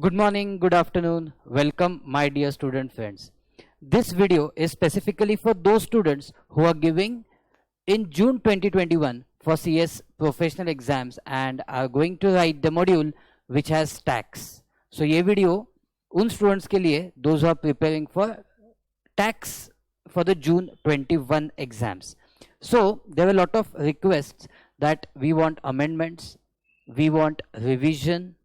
Good morning, good afternoon, welcome my dear student friends. This video is specifically for those students who are giving in June 2021 for CS professional exams and are going to write the module which has tax. So ये video उन students के लिए those who are preparing for tax for the June 21 exams. So there were a lot of requests that we want amendments, we want revision,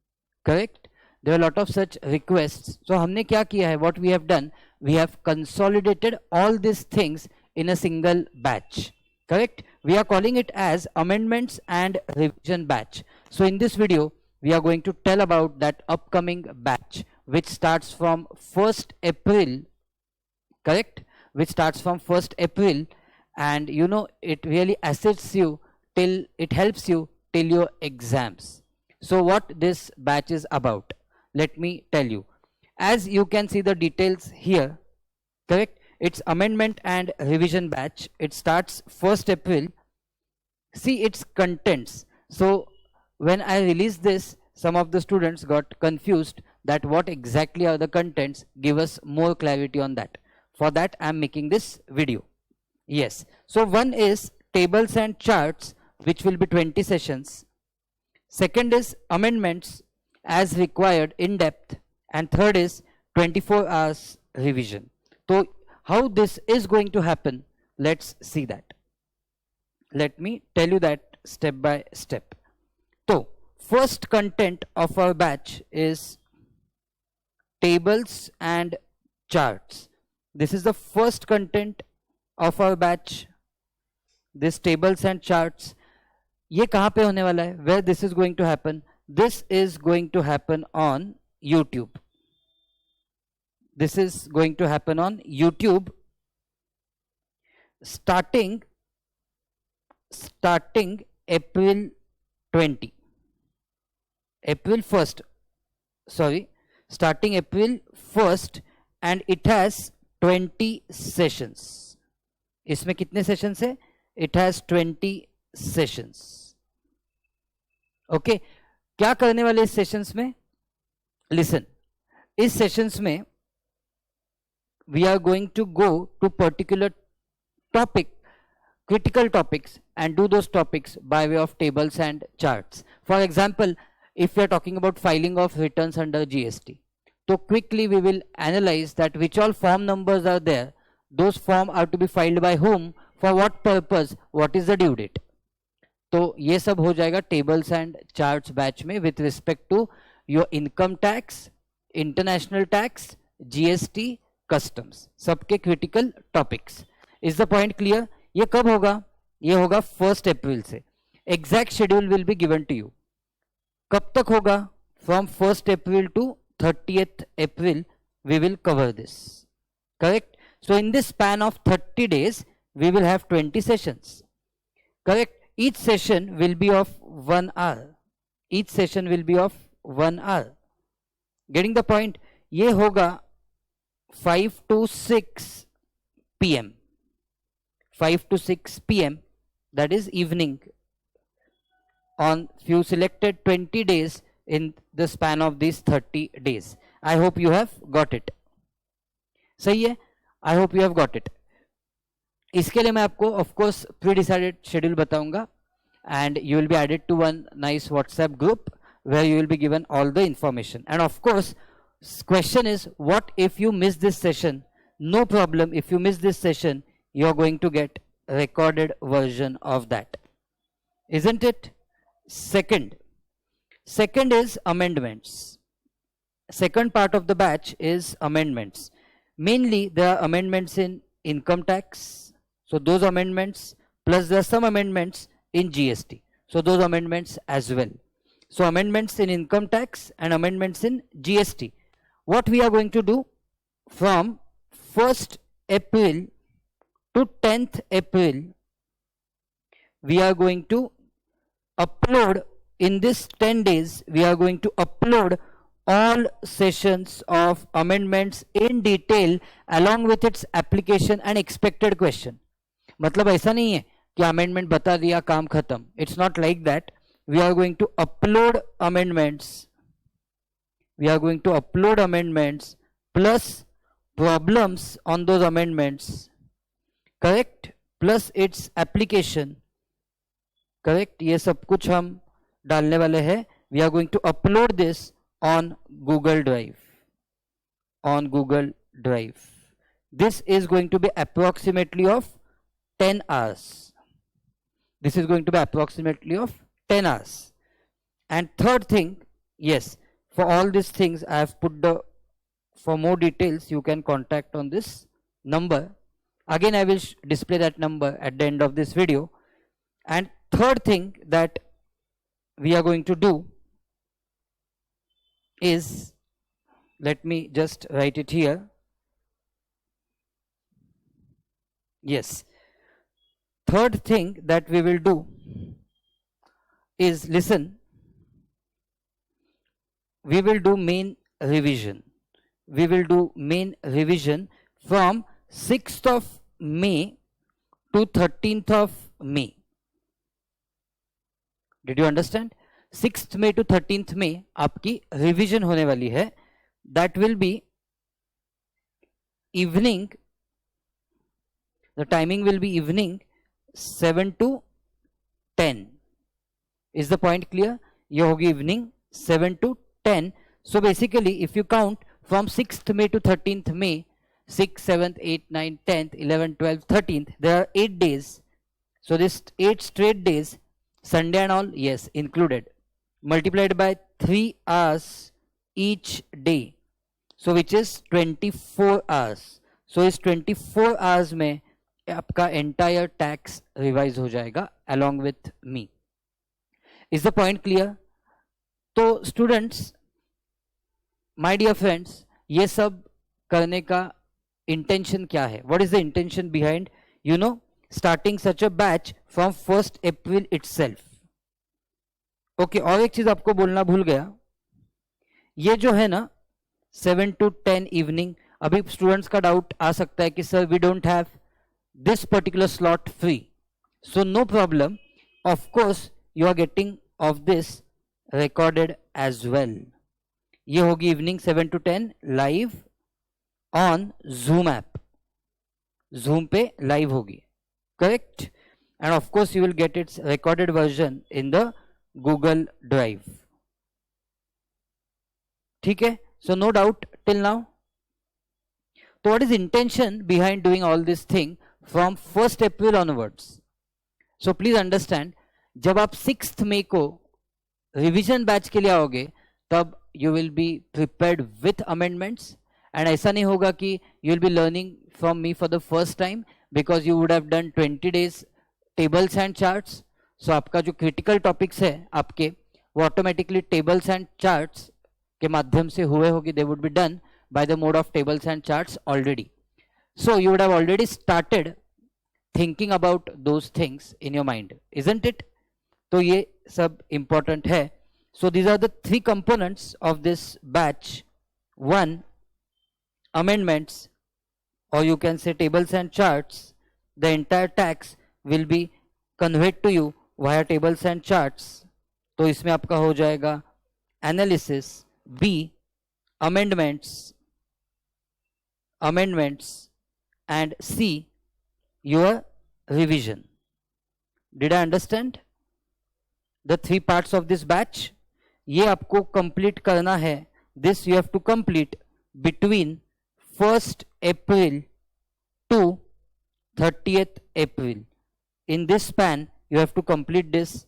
correct? There are a lot of such requests. So हमने क्या किया है, what we have done, we have consolidated all these things in a single batch, correct? We are calling it as amendments and revision batch. So in this video we are going to tell about that upcoming batch which starts from 1st April, correct? Which starts from 1st April, and you know it really assists you till it helps you till your exams. So what this batch is about, let me tell you. As you can see the details here, correct? It's amendment and revision batch. It starts 1st April. See its contents. So when I released this, some of the students got confused that what exactly are the contents. Give us more clarity on that. For that I am making this video. Yes. So one is tables and charts, which will be 20 sessions. Second is amendments as required in depth, and third is 24 hours revision. So how this is going to happen, let's see that. Let me tell you that step by step. So first content of our batch is tables and charts. This is the first content of our batch, this tables and charts. ये कहाँ पे होने वाला है? Where this is going to happen? This is going to happen on YouTube. This is going to happen on YouTube starting April 20. April 1st. Sorry. Starting April 1st, and it has 20 sessions. इसमें कितने sessions है? It has 20 sessions. Okay. क्या करने वाले इस sessions में? Listen, इस sessions में we are going to go to particular topic, critical topics, and do those topics by way of tables and charts. For example, if we are talking about filing of returns under GST, so quickly we will analyze that which all form numbers are there, those form are to be filed by whom, for what purpose, what is the due date. तो ये सब हो जाएगा tables and charts batch में with respect to your income tax, international tax, GST, customs, सबके critical topics. Is the point clear? ये कब होगा? ये होगा 1st अप्रैल से. Exact schedule will be given to you. कब तक होगा? From 1st April to 30th April we will cover this, correct? So in this span of 30 days we will have 20 sessions, correct? Each session will be of 1 hour. Each session will be of 1 hour. Getting the point? ये होगा 5 to 6 p.m. 5 to 6 p.m. that is evening on few selected 20 days in the span of these 30 days. I hope you have got it. सही है? I hope you have got it. इसके लिए मैं आपको of course pre decided schedule बताऊंगा, and you will be added to one nice WhatsApp group where you will be given all the information. And of course question is what if you miss this session? No problem. If you miss this session you are going to get recorded version of that, isn't it? Second is amendments. Second part of the batch is amendments. Mainly there are amendments in income tax, so those amendments, plus there are some amendments in GST, so those amendments as well. So amendments in income tax and amendments in GST. What we are going to do from 1st April to 10th April, we are going to upload in this 10 days, we are going to upload all sessions of amendments in detail along with its application and expected question. मतलब ऐसा नहीं है कि amendment बता दिया काम खत्म. It's not like that. We are going to upload amendments we are going to upload amendments plus problems on those amendments, correct, plus its application, correct. ये सब कुछ हम डालने वाले हैं. We are going to upload this on Google Drive. On Google Drive. This is going to be approximately of 10 hours. This is going to be approximately of 10 hours. And third thing, yes, for all these things I have put the, for more details you can contact on this number. Again I will display that number at the end of this video. And third thing that we are going to do is, let me just write it here. Yes, third thing that we will do is, listen, we will do main revision. We will do main revision from 6th of May to 13th of May. Did you understand? 6th May to 13th May आपकी revision होने वाली है. That will be evening. The timing will be evening 7 to 10. Is the point clear? ये होगी evening 7 to 10. So basically if you count from 6th May to 13th May, 6th, 7th, 8th, 9th, 10th, 11th, 12th, 13th, there are 8 days. So this 8 straight days, Sunday and all, yes, included, multiplied by 3 hours each day. So which is 24 hours. So इस 24 hours में आपका entire tax revise हो जाएगा along with me. Is the point clear? तो students, my dear friends, ये सब करने का intention क्या है? What is the intention behind, you know, starting such a batch from 1st April itself? Okay, और एक चीज आपको बोलना भूल गया. ये जो है ना 7 to 10 evening, अभी स्टूडेंट्स का डाउट आ सकता है कि sir we don't have this particular slot free. So no problem, of course you are getting of this recorded as well. ये होगी evening 7 to 10 live on Zoom app. Zoom पे live होगी, correct. And of course you will get its recorded version in the Google drive. ठीक है, so no doubt till now. So what is intention behind doing all this thing from 1st April onwards? So please understand, जब आप 6th May को revision batch के लिए आओगे तब you will be prepared with amendments. And ऐसा नहीं होगा कि you will be learning from me for the first time, because you would have done 20 days tables and charts. So आपका जो critical topics है आपके, वो automatically tables and charts के माध्यम से हुए होगी. They would be done by the mode of tables and charts already. So you would have already started thinking about those things in your mind, isn't it? तो ये सब important है. So these are the 3 components of this batch. 1, amendments, or you can say tables and charts. The entire tax will be conveyed to you via tables and charts. तो इसमें आपका हो जाएगा analysis. B, amendments, and C, your revision. Did I understand? The 3 parts of this batch, ये आपको complete करना है. This you have to complete between 1st April to 30th April. In this span, you have to complete this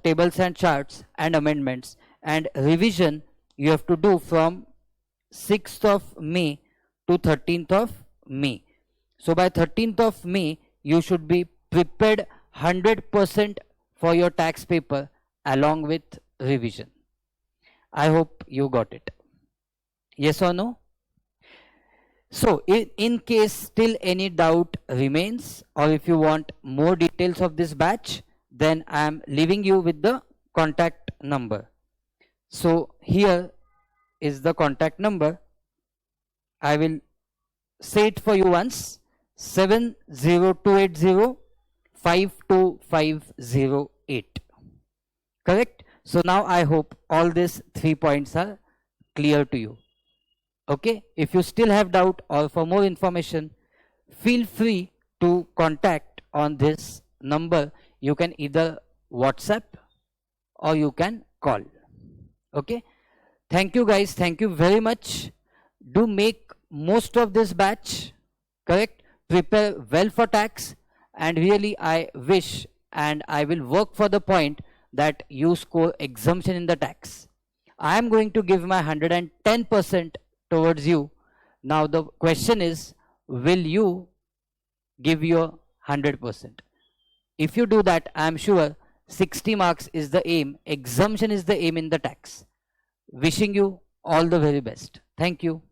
tables and charts and amendments. And revision you have to do from 6th of May to 13th of May. So by 13th of May, you should be prepared 100% for your tax paper along with revision. I hope you got it. Yes or no? So in case still any doubt remains, or if you want more details of this batch, then I am leaving you with the contact number. So here is the contact number. I will say it for you once. 70280 Correct? So now I hope all these 3 points are clear to you. Okay, if you still have doubt or for more information, feel free to contact on this number. You can either WhatsApp or you can call. Okay, thank you guys, thank you very much. Do make most of this batch, correct? Prepare well for tax, and really I wish and I will work for the point that you score exemption in the tax. I am going to give my 110% towards you. Now the question is, will you give your 100%? If you do that, I am sure 60 marks is the aim, exemption is the aim in the tax. Wishing you all the very best. Thank you.